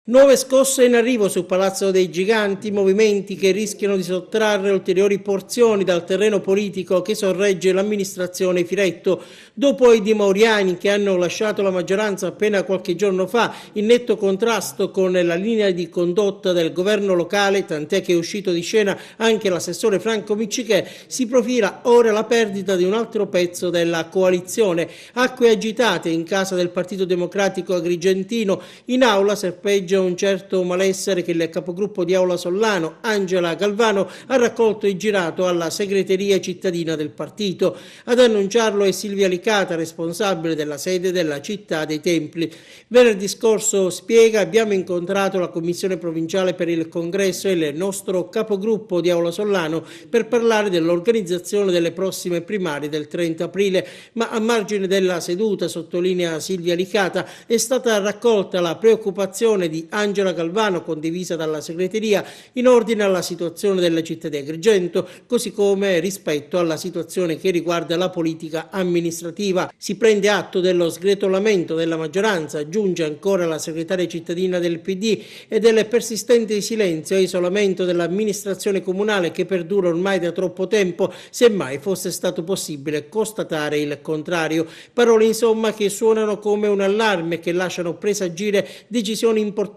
Nuove scosse in arrivo su Palazzo dei Giganti, movimenti che rischiano di sottrarre ulteriori porzioni dal terreno politico che sorregge l'amministrazione Firetto. Dopo i Di Mauriani che hanno lasciato la maggioranza appena qualche giorno fa, in netto contrasto con la linea di condotta del governo locale, tant'è che è uscito di scena anche l'assessore Franco Miccichè, si profila ora la perdita di un altro pezzo della coalizione. Acque agitate in casa del Partito Democratico Agrigentino, in aula serpeggia un certo malessere che il capogruppo di Aula Sollano, Angela Galvano, ha raccolto e girato alla segreteria cittadina del partito. Ad annunciarlo è Silvia Licata, responsabile della sede della Città dei Templi. Venerdì scorso, spiega, abbiamo incontrato la commissione provinciale per il congresso e il nostro capogruppo di Aula Sollano per parlare dell'organizzazione delle prossime primarie del 30 aprile, ma a margine della seduta, sottolinea Silvia Licata, è stata raccolta la preoccupazione di Angela Galvano, condivisa dalla segreteria, in ordine alla situazione della città di Agrigento, così come rispetto alla situazione che riguarda la politica amministrativa. Si prende atto dello sgretolamento della maggioranza, aggiunge ancora la segretaria cittadina del PD, e del persistente silenzio e isolamento dell'amministrazione comunale che perdura ormai da troppo tempo, semmai fosse stato possibile constatare il contrario. Parole insomma che suonano come un allarme, che lasciano presagire decisioni importanti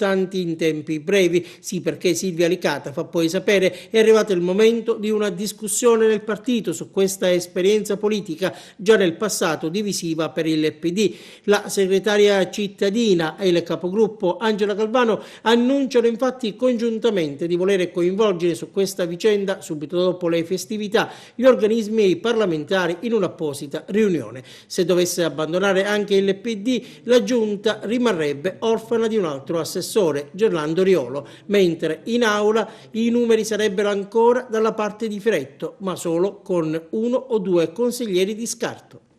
in tempi brevi. Sì, perché Silvia Licata fa poi sapere è arrivato il momento di una discussione nel partito su questa esperienza politica già nel passato divisiva per il PD. La segretaria cittadina e il capogruppo Angela Galvano annunciano infatti congiuntamente di volere coinvolgere su questa vicenda, subito dopo le festività, gli organismi parlamentari in un'apposita riunione. Se dovesse abbandonare anche il PD, la giunta rimarrebbe orfana di un altro assessore, Gerlando Riolo, mentre in aula i numeri sarebbero ancora dalla parte di Firetto, ma solo con 1 o 2 consiglieri di scarto.